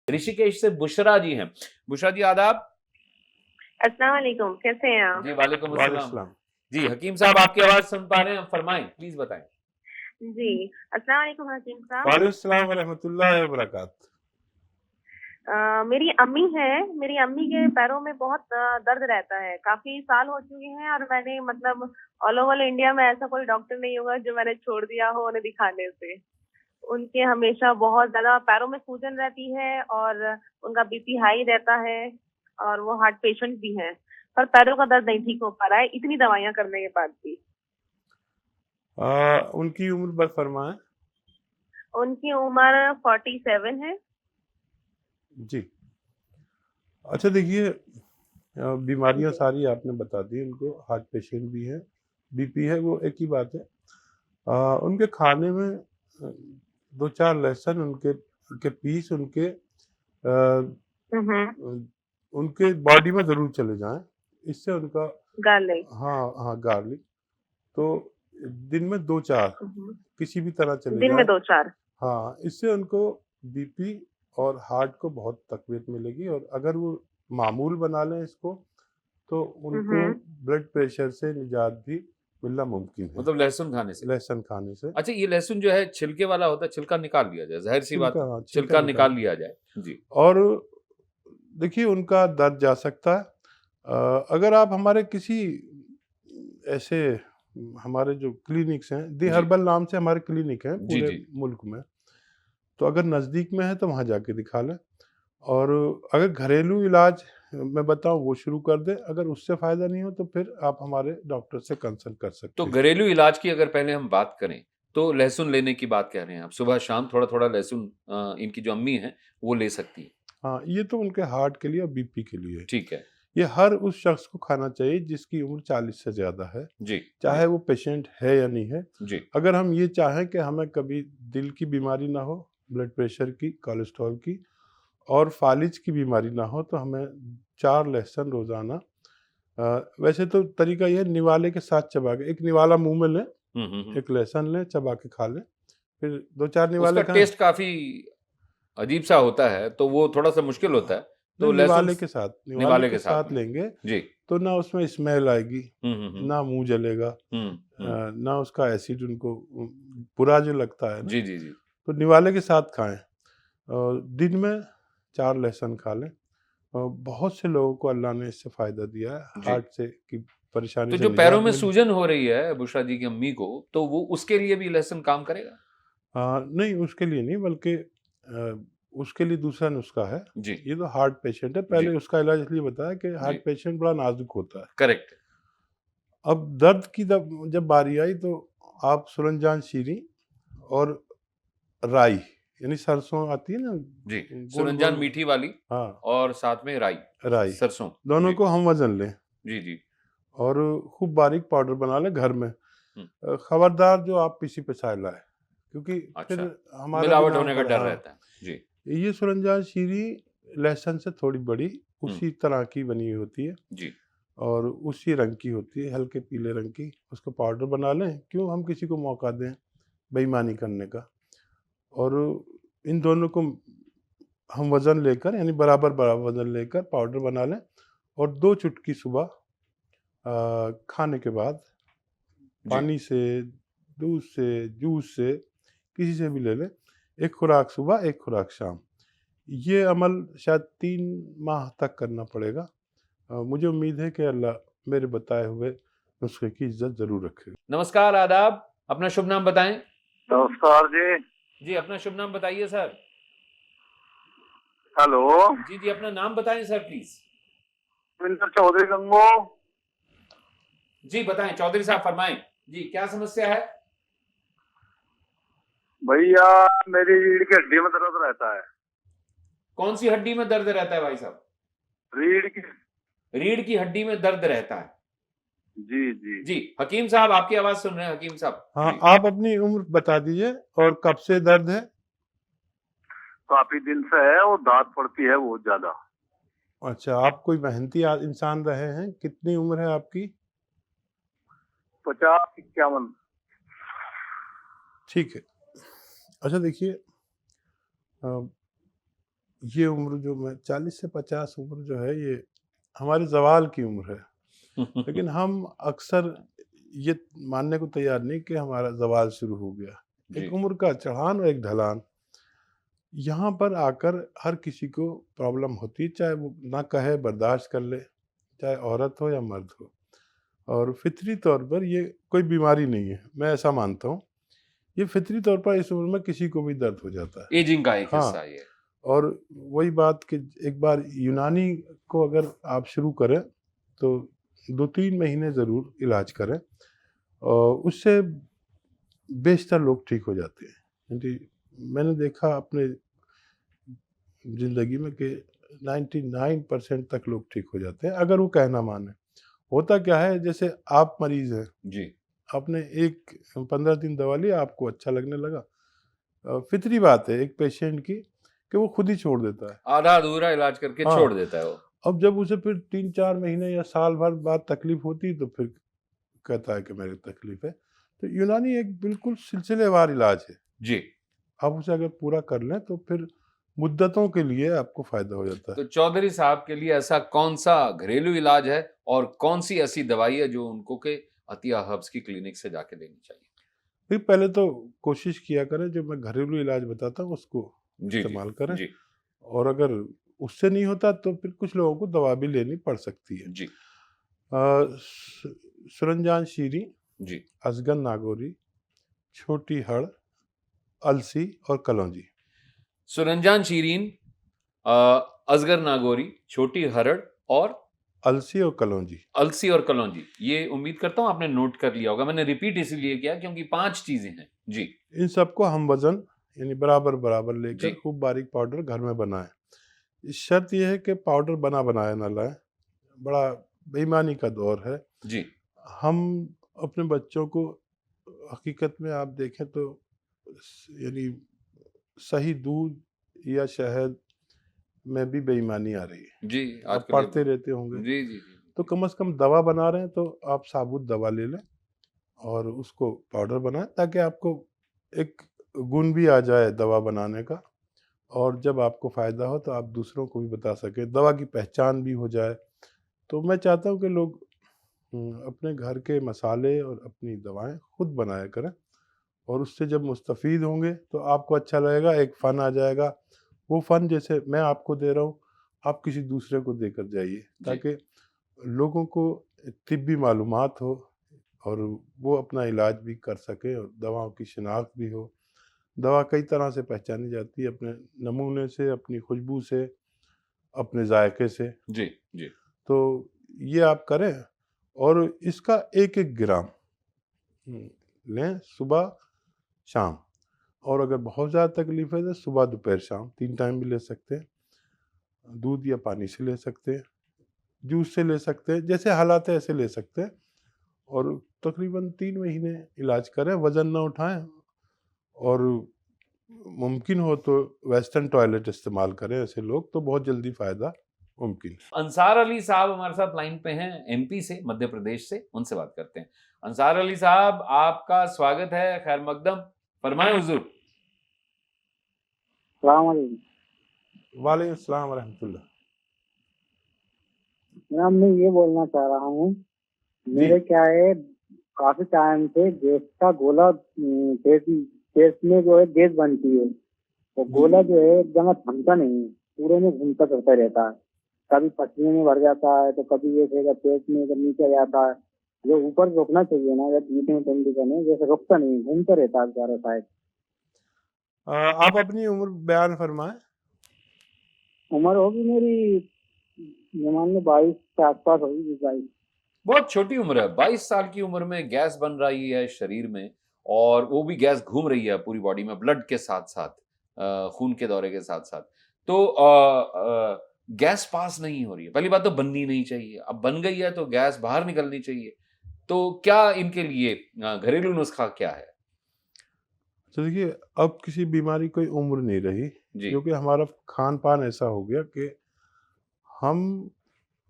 ऋषिकेश से बुशरा जी हैं। बुशरा जी आदाब। अस्सलाम वालेकुम, कैसे हैं आप? जी वालेकुम अस्सलाम। वालेकुम। जी हकीम साहब आपकी आवाज सुन पा रहे हैं, फरमाएं प्लीज बताएं। जी, अस्सलाम वालेकुम हकीम साहब। वालेकुम अस्सलाम व रहमतुल्लाहि व बरकात। मेरी अम्मी हैं, मेरी अम्मी के पैरों में बहुत दर्द रहता है, काफ़ी साल हो चुके हैं और मैंने मतलब ऑल ओवर इंडिया में ऐसा कोई डॉक्टर नहीं होगा जो मैंने छोड़ दिया हो उन्हें दिखाने से। उनके हमेशा बहुत ज़्यादा पैरों में सूजन रहती है और उनका बीपी हाई रहता है और वो हार्ट पेशेंट भी हैं, पर पैरों का दर्द नहीं ठीक हो पा रहा है, इतनी दवाइयाँ करने के बाद भी। उनकी उम्र बर फरमाएं। उनकी उम्र 47 है। जी। अच्छा देखिए, बीमारियां जी। सारी आपने बता दी। उनको हार्ट पेशेंट भी है, बीपी है, वो एक ही बात है। उनके खाने में दो चार लहसुन उनके पीस हुँ, हुँ। उनके बॉडी में जरूर चले जाएं। इससे उनका गार्लिक। हाँ हाँ गार्लिक तो दिन में दो चार हुँ, हुँ। किसी भी तरह चले दिन में जाएं। 2-4। हाँ, इससे उनको बीपी और हार्ट को बहुत तकवीत मिलेगी। और अगर वो मामूल बना लें इसको, तो हुँ, उनको हुँ। ब्लड प्रेशर से निजात भी मिलना मुमकिन है, मतलब लहसुन खाने से। लहसुन खाने से। अच्छा ये लहसुन जो है छिलके वाला होता है, छिलका निकाल लिया जाए, जाहिर सी बात है, हाँ, छिलका छिलका निकाल। निकाल लिया जाए। जी और देखिए, उनका दर्द जा सकता है। अगर आप हमारे किसी ऐसे हमारे जो क्लिनिक्स हैं, दी जी हर्बल नाम से हमारे क्लिनिक हैं जी पूरे जी मुल्क में, तो अगर नज़दीक में है तो वहाँ जाके दिखा लें। और अगर घरेलू इलाज मैं बताऊँ वो शुरू कर दें। अगर उससे फ़ायदा नहीं हो तो फिर आप हमारे डॉक्टर से कंसल्ट कर तो सकते हैं। घरेलू इलाज की अगर पहले हम बात करें तो लहसुन लेने की बात कह रहे हैं आप, सुबह शाम थोड़ा थोड़ा लहसुन इनकी जो अम्मी है वो ले सकती है। हाँ, ये तो उनके हार्ट के लिए और बीपी के लिए है। ठीक है। ये हर उस शख्स को खाना चाहिए जिसकी उम्र 40 से ज़्यादा है, जी जी चाहे वो पेशेंट है या नहीं है। जी अगर हम ये चाहें कि हमें कभी दिल की बीमारी ना हो, ब्लड प्रेशर की, कोलेस्ट्रॉल की और फालिज की बीमारी ना हो, तो हमें 4 लहसुन रोज़ाना, वैसे तो तरीका ये है निवाले के साथ चबा के, एक निवाला मुँह में लें, हम्म। एक लहसुन लें, चबा के खा लें, फिर 2-4 उसका निवाले खाएँ। टेस्ट काफी अजीब सा होता है तो वो थोड़ा सा मुश्किल होता है, नहीं, तो लहसुन निवाले निवाले के के साथ साथ में। लेंगे जी। तो ना उसमें स्मेल आएगी, हम्म। ना मुँह जलेगा, हम्म। ना उसका एसिड उनको बुरा जो लगता है ना, जी जी जी। तो निवाले के साथ खाएँ। और दिन में 4 लहसुन खा लें। बहुत से लोगों को अल्लाह ने इससे फ़ायदा दिया है, जी हार्ट से की परेशानी तो से जो पैरों निजात में मिली। सूजन हो रही है बुशरा जी की अम्मी को, तो वो उसके लिए भी लहसुन काम करेगा? नहीं, उसके लिए नहीं, बल्कि उसके लिए दूसरा नुस्खा है। जी ये तो हार्ट पेशेंट है, जी पहले उसका इलाज इसलिए बताया कि जी। हार्ट पेशेंट बड़ा नाज़ुक होता है। करेक्ट। अब दर्द की जब बारी आई तो आप सुरनजान शीरी और राई, यानी सरसों आती है ना, जी सुरंजान गोल-गोल। मीठी वाली हाँ, और साथ में राई, राई, सरसों। दोनों जी को हम वज़न लें जी जी। और खूब बारीक पाउडर बना लें घर में। हम्म। खबरदार जो आप पीसी-पिसाए लाएँ, क्योंकि फिर अच्छा, हमारा भी मिलावट नाम होने का खड़ा। डर हाँ, रहता है। जी। ये सुरनजान शीरी लहसुन से थोड़ी बड़ी हुँ, उसी तरह की बनी हुई होती है जी, और उसी रंग की होती है, हल्के पीले रंग की। उसका पाउडर बना लें, क्यों हम किसी को मौका दें बेईमानी करने का। और इन दोनों को हम वज़न लेकर, यानी बराबर-बराबर वज़न लेकर पाउडर बना लें और 2 चुटकी सुबह खाने के बाद जी। पानी से, दूध से, जूस से, किसी से भी ले लें। 1 खुराक सुबह, 1 खुराक शाम। ये अमल शायद 3 माह तक करना पड़ेगा। मुझे उम्मीद है कि अल्लाह मेरे बताए हुए नुस्खे की इज़्ज़त ज़रूर रखेगा। नमस्कार, आदाब। अपना शुभ नाम बताएँ? नमस्कार जी। जी, अपना शुभ नाम बताइए सर। हेलो। जी, जी, अपना नाम बताएँ सर प्लीज़। विंदर चौधरी गंगो। जी, बताएँ चौधरी साहब फरमाएँ। जी, क्या समस्या है? भैया मेरी रीढ़ की हड्डी में दर्द रहता है। कौन-सी हड्डी में दर्द रहता है भाई साहब? रीढ़ की। रीढ़ की हड्डी में दर्द रहता है। जी जी। जी, हकीम साहब आपकी आवाज़ सुन रहे हैं हकीम साहब। हाँ, जी। आप अपनी उम्र बता दीजिए और कब से दर्द है? काफी दिन से है और दांत पड़ती है बहुत ज्यादा। अच्छा, आप कोई मेहनती इंसान रहे हैं? कितनी उम्र है आपकी? 50-51। ठीक है। अच्छा देखिए, अ, ये उम्र जो मैं 40 से 50 उम्र जो है ये हमारे ज़वाल की उम्र है। लेकिन हम अक्सर ये मानने को तैयार नहीं कि हमारा ज़वाल शुरू हो गया। जी, एक उम्र का चढ़ान और एक ढलान। यहाँ पर आकर हर किसी को प्रॉब्लम होती है, चाहे वो ना कहे बर्दाश्त कर ले, चाहे औरत हो या मर्द हो। और फितरी तौर पर ये कोई बीमारी नहीं है, मैं ऐसा मानता हूँ। ये फितरी तौर पर इस उम्र में किसी को भी दर्द हो जाता है। एजिंग का एक हिस्सा हाँ, है ये। और वही बात कि एक बार यूनानी को अगर आप शुरू करें तो 2-3 महीने ज़रूर इलाज करें और उससे बेशतर लोग ठीक हो जाते हैं। क्योंकि मैंने देखा अपने ज़िंदगी में कि 99% तक लोग ठीक हो जाते हैं अगर वो कहना माने। होता क्या है, जैसे आप मरीज़ हैं, जी, आपने 15 दिन दवा ली, आपको अच्छा लगने लगा। फितरी बात है एक पेशेंट की कि वो खुद ही छोड़ देता है। आधा-अधूरा इलाज करके हाँ, छोड़ देता है वो। अब जब उसे फिर 3-4 महीने या साल भर बाद तकलीफ़ होती है तो फिर कहता है कि मेरी तकलीफ़ है। तो यूनानी एक बिल्कुल सिलसिलेवार इलाज है। जी, आप उसे अगर पूरा कर लें तो फिर मुद्दतों के लिए आपको फ़ायदा हो जाता है। तो चौधरी साहब के लिए ऐसा कौन-सा घरेलू इलाज है और कौन-सी ऐसी दवाई है जो उनको के अतिया हर्ब्स की क्लिनिक से जाके लेनी चाहिए? फिर पहले तो कोशिश किया करें जो मैं घरेलू इलाज बताता हूँ उसको जी, जी, इस्तेमाल करें। जी, और अगर उससे नहीं होता तो फिर कुछ लोगों को दवा भी लेनी पड़ सकती है। जी, सुरंजान शीरी, जी। असगन नागौरी, छोटी हड़, अलसी और कलौंजी। सुरंजान शीरीन, अ, असगर नागौरी, छोटी हरड़ और अलसी और कलौंजी। अलसी और कलौंजी। ये उम्मीद करता हूँ आपने नोट कर लिया होगा। मैंने रिपीट इसीलिए किया क्योंकि 5 चीज़ें हैं। जी, इन सबको हम वज़न यानी बराबर-बराबर जी, लेकर खूब बारीक पाउडर घर में बनाएँ। शर्त ये है कि पाउडर बना बनाया ना लाएँ, बड़ा बेईमानी का दौर है। जी, हम अपने बच्चों को हकीकत में आप देखें तो यानी सही दूध या शहद में भी बेईमानी आ रही है। जी, आप आजकल ये पढ़ते रहते होंगे। जी, जी, जी, तो जी। कम से कम दवा बना रहे हैं तो आप साबुत दवा ले लें और उसको पाउडर बनाएँ ताकि आपको एक गुण भी आ जाए दवा बनाने का और जब आपको फ़ायदा हो तो आप दूसरों को भी बता सकें, दवा की पहचान भी हो जाए। तो मैं चाहता हूँ कि लोग अपने घर के मसाले और अपनी दवाएँ खुद बनाया करें और उससे जब मुस्तफ़ीद होंगे तो आपको अच्छा लगेगा, एक फ़न आ जाएगा। वो फ़न जैसे मैं आपको दे रहा हूँ, आप किसी दूसरे को देकर जाइए जी, ताकि लोगों को तिब्बी मालूमात हो और वो अपना इलाज भी कर सकें और दवाओं की शिनाख्त भी हो। दवा कई तरह से पहचानी जाती है, अपने नमूने से, अपनी खुशबू से, अपने जायके से। जी, जी। तो ये आप करें और इसका 1-1 ग्राम लें सुबह, शाम। और अगर बहुत ज़्यादा तकलीफ़ है तो सुबह, दोपहर, शाम 3 टाइम भी ले सकते हैं। दूध या पानी से ले सकते हैं, जूस से ले सकते हैं, जैसे हालात है ऐसे ले सकते हैं। और तकरीबन 3 महीने इलाज करें, वज़न ना उठाएँ और मुमकिन हो तो वेस्टर्न टॉयलेट इस्तेमाल करें ऐसे लोग, तो बहुत जल्दी फ़ायदा मुमकिन है। अंसार अली साहब हमारे साथ लाइन पे हैं एमपी से, मध्य प्रदेश से, उनसे बात करते हैं। अंसार अली साहब, आपका स्वागत है, खैर मकदम, फरमाएँ हुज़ूर। सलाम वालेकुम। वालेकुम अस्सलाम व रहमतुल्लाह। मैम मैं ये बोलना चाह रहा हूँ, जी, मेरे क्या है काफी टाइम से गैस का गोला पेट पेट में जो है गैस बनती है, वो जी, गोला जो है एकदम थमता नहीं है, पूरे में घूमता चलता रहता है। कभी पसीने में भर जाता है तो कभी ये फिर पेट में जब नीचे जाता है। जो ऊपर रुकना चाहिए ना, जब बीच में ठंडी करने जैसे रुकता नहीं, घूमता रहता है चारों साइड। आप अपनी उम्र बयान फरमाएँ। उम्र होगी मेरी मान लो 22 के आसपास होगी, 22। बहुत छोटी उम्र है, 22 साल की उम्र में गैस बन रही है शरीर में और वो भी गैस घूम रही है पूरी बॉडी में ब्लड के साथ-साथ, खून के दौरे के साथ-साथ। तो गैस पास नहीं हो रही है। पहली बात तो बननी नहीं चाहिए, अब बन गई है तो गैस बाहर निकलनी चाहिए। तो क्या इनके लिए घरेलू नुस्खा क्या है? तो देखिए, अब किसी बीमारी कोई उम्र नहीं रही जी, क्योंकि हमारा खान-पान ऐसा हो गया कि हम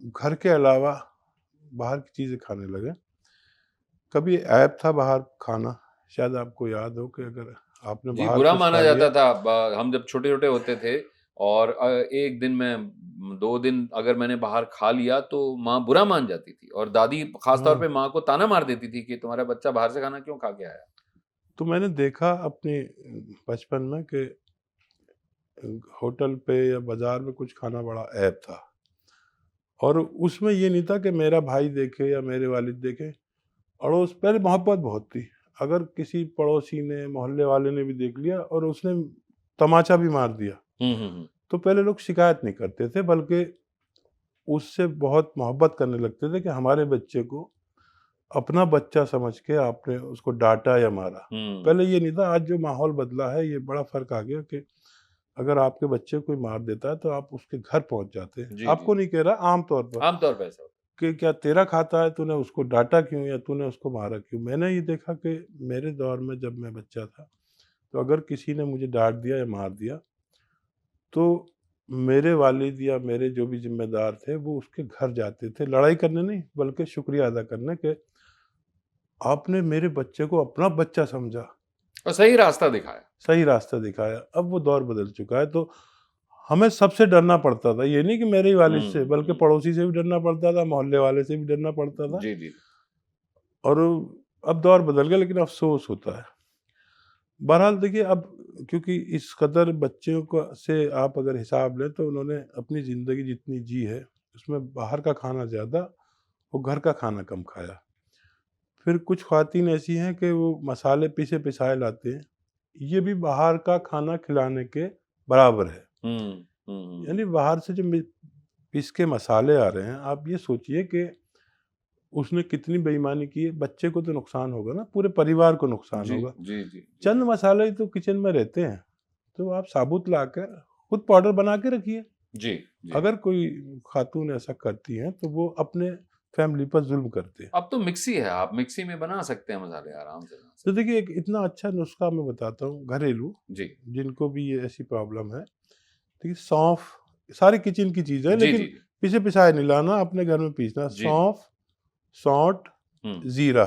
घर के अलावा बाहर की चीज़ें खाने लगे। कभी ऐप था बाहर खाना, शायद आपको याद हो कि अगर आपने जी, बाहर बुरा कुछ माना खा लिया। जाता था। हम जब छोटे-छोटे होते थे, और एक दिन में 2 दिन अगर मैंने बाहर खा लिया तो माँ बुरा मान जाती थी और दादी खास तौर पे माँ को ताना मार देती थी कि तुम्हारा बच्चा बाहर से खाना क्यों खा के आया। तो मैंने देखा अपने बचपन में कि होटल पे या बाजार में कुछ खाना बड़ा ऐब था, और उसमें ये नहीं था कि मेरा भाई देखे या मेरे वालिद देखे। अड़ोस पहले मोहब्बत बहुत थी, अगर किसी पड़ोसी ने मोहल्ले वाले ने भी देख लिया और उसने तमाचा भी मार दिया तो पहले लोग शिकायत नहीं करते थे, बल्कि उससे बहुत मोहब्बत करने लगते थे कि हमारे बच्चे को अपना बच्चा समझ के आपने उसको डांटा या मारा। पहले ये नहीं था। आज जो माहौल बदला है, ये बड़ा फर्क आ गया कि अगर आपके बच्चे को कोई मार देता है तो आप उसके घर पहुंच जाते हैं। जी, आपको नहीं कह रहा, आमतौर पर ऐसा कि क्या तेरा खाता है, तूने उसको डांटा क्यों या तूने उसको मारा क्यों। मैंने ये देखा कि मेरे दौर में जब मैं बच्चा था तो अगर किसी ने मुझे डांट दिया या मार दिया तो मेरे वालिद या मेरे जो भी जिम्मेदार थे वो उसके घर जाते थे, लड़ाई करने नहीं बल्कि शुक्रिया अदा करने के आपने मेरे बच्चे को अपना बच्चा समझा और सही रास्ता दिखाया। सही रास्ता दिखाया। अब वो दौर बदल चुका है, तो हमें सबसे डरना पड़ता था। ये नहीं कि मेरे ही वालिद से, बल्कि पड़ोसी से भी डरना पड़ता था, मोहल्ले वाले से भी डरना पड़ता था। जी जी। और अब दौर बदल गया, लेकिन अफसोस होता है। बहरहाल देखिए, अब क्योंकि इस कदर बच्चों को से आप अगर हिसाब लें तो उन्होंने अपनी ज़िंदगी जितनी जी है उसमें बाहर का खाना ज़्यादा, वो घर का खाना कम खाया। फिर कुछ ख़वातीन ऐसी हैं कि वो मसाले पिसे पिसाए लाते हैं, ये भी बाहर का खाना खिलाने के बराबर है। यानी बाहर से जो पिस के मसाले आ रहे हैं, आप ये सोचिए कि उसने कितनी बेईमानी की है। बच्चे को तो नुकसान होगा ना, पूरे परिवार को नुकसान होगा। जी जी। चंद मसाले ही तो किचन में रहते हैं, तो आप साबुत लाकर खुद पाउडर बना के रखिए। जी, जी। अगर कोई खातून ऐसा करती हैं तो वो अपने फैमिली पर जुल्म करते हैं। अब तो मिक्सी है, आप मिक्सी में बना सकते हैं मसाले आराम से। तो देखिए, एक इतना अच्छा नुस्खा मैं बताता हूँ घरेलू, जी जिनको भी ये ऐसी प्रॉब्लम है। देखिए, सौंफ सारी किचन की चीज़ है, जी लेकिन जी पिसे पिसाए नहीं लाना, अपने घर में पीसना। जी। सौंफ, सौंठ, जीरा,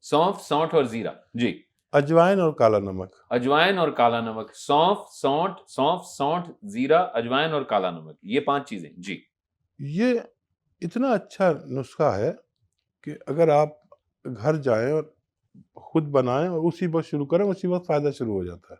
सौंफ, सौंठ और जीरा। जी। अजवाइन और काला नमक। अजवाइन और काला नमक। सौंफ, सौंठ, जीरा, अजवाइन और काला नमक, ये 5 चीजें। जी। ये इतना अच्छा नुस्खा है कि अगर आप घर जाएं और खुद बनाएं और उसी वक्त शुरू करें, उसी वक्त फायदा शुरू हो जाता है।